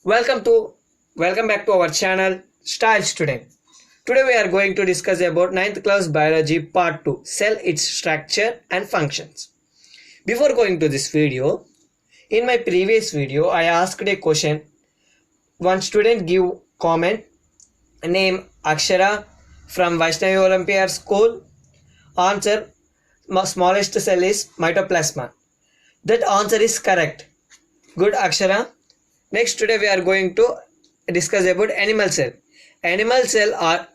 Welcome to Welcome back to our channel Style Student. Today we are going to discuss about ninth class biology part 2, cell, its structure and functions. Before going to this video, in my previous video I asked a question. One student give comment, name Akshara from Vaishnavi Olympiad School. Answer, smallest cell is mytoplasma. That answer is correct. Good, Akshara. Next, today we are going to discuss about animal cell. Animal cell are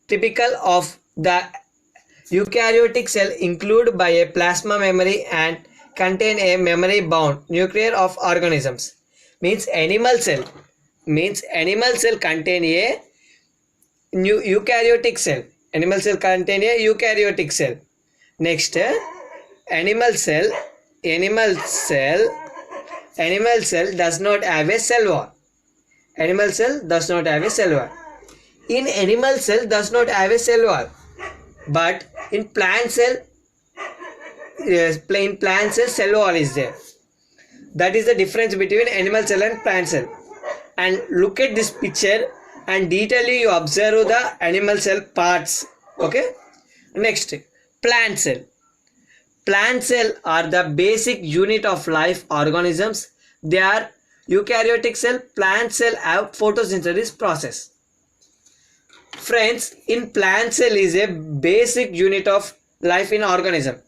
typical of the eukaryotic cell, included by a plasma memory and contain a memory bound nucleus of organisms. Means animal cell contain a eukaryotic cell. Animal cell contain a eukaryotic cell. Next, animal cell does not have a cell wall. Animal cell does not have a cell wall. In animal cell does not have a cell wall, but in plant cell, cell wall is there. That is the difference between animal cell and plant cell. And look at this picture and detailedly you observe the animal cell parts. Okay. Next, plant cell. Plant cell are the basic unit of life organisms. They are eukaryotic cell. Plant cell have photosynthesis process. Friends, in plant cell is a basic unit of life in organism.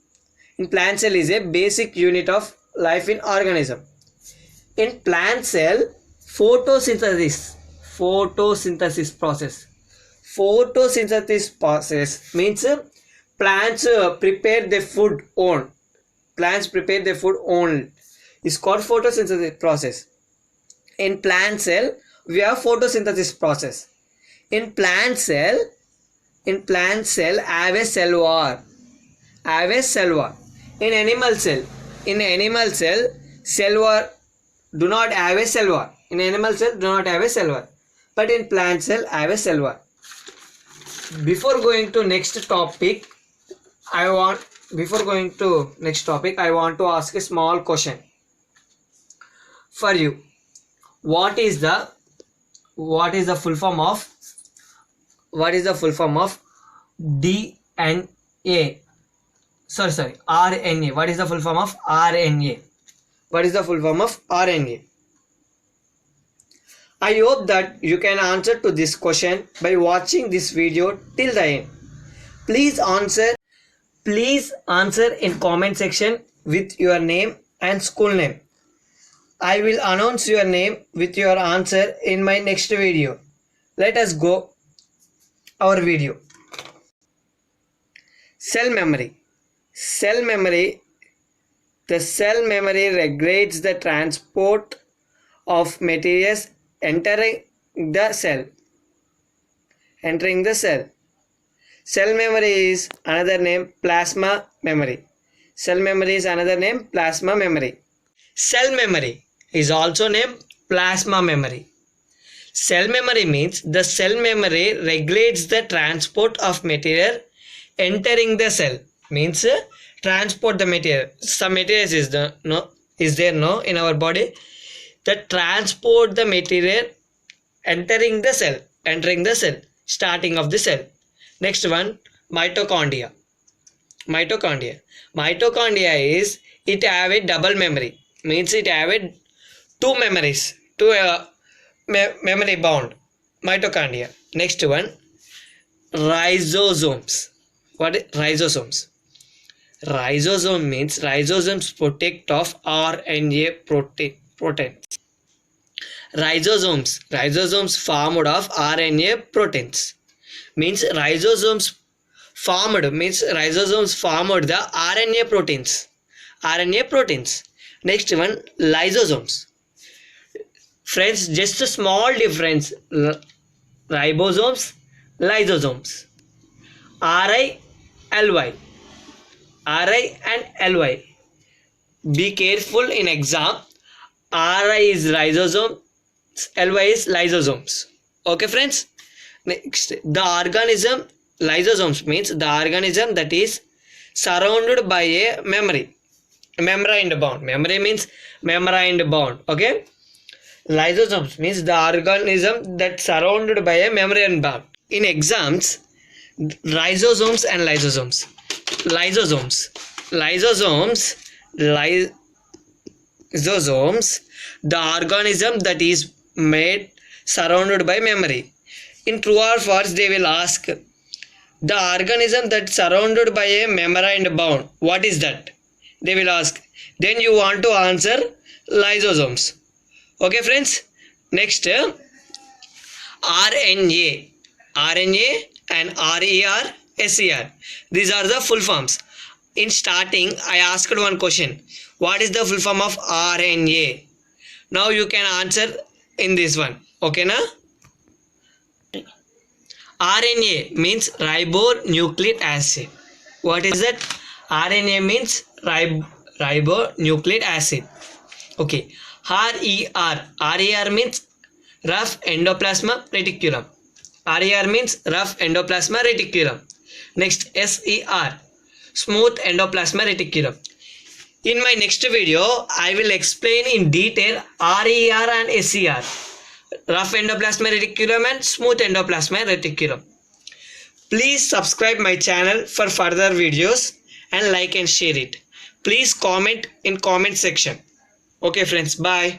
In plant cell is a basic unit of life in organism. In plant cell, photosynthesis process. Photosynthesis process means plants prepare their food own. Plants prepare their food own. It's called photosynthesis process. In plant cell, we have photosynthesis process. In plant cell, have a cell wall. In animal cell, cell wall do not have a cell wall. In animal cell, do not have a cell wall. But in plant cell, have a cell wall. Before going to next topic, I want to ask a small question for you. What is the full form of DNA? Sorry, RNA. What is the full form of RNA? I hope that you can answer to this question by watching this video till the end. Please answer in comment section with your name and school name. I will announce your name with your answer in my next video. Let us go our video. Cell memory. The cell memory regulates the transport of materials entering the cell. Cell memory is another name plasma memory. Cell memory is also named plasma memory. Cell memory means the cell memory regulates the transport of material entering the cell. Means transport the material. Some materials is there in our body that transport the material entering the cell, starting of the cell. Next one, mitochondria. Mitochondria is, it have a double memory. Means it have a two memories, memory bound. Mitochondria. Next one, ribosomes. What is ribosomes? Ribosome means ribosomes protect of RNA proteins. Ribosomes formed of RNA proteins. Means ribosomes formed the RNA proteins. Next one, lysosomes. Friends, just a small difference. Ribosomes, lysosomes. RI and LY. Be careful in exam. RI is ribosome, LY is lysosomes. Okay, friends. Next, the organism, lysosomes means the organism that is surrounded by a membrane bound. Memory means membrane bound. Okay. Lysosomes means the organism that surrounded by a membrane bond. In exams, lysosomes and lysosomes. Lysosomes, the organism that is made surrounded by memory. In true or false, they will ask the organism that surrounded by a membrane bound. What is that? They will ask. Then you want to answer lysosomes. Okay, friends. Next, RNA and RER, SER. These are the full forms. In starting, I asked one question. What is the full form of RNA? Now you can answer in this one. Okay, na? RNA means ribonucleic acid. What is that? RNA means ribonucleic acid. Okay. RER means rough endoplasma reticulum. RER means rough endoplasma reticulum. Next, SER, smooth endoplasma reticulum. In my next video, I will explain in detail RER and SER, rough endoplasma reticulum and smooth endoplasma reticulum. Please subscribe my channel for further videos and like and share it. Please comment in comment section. Okay friends, bye.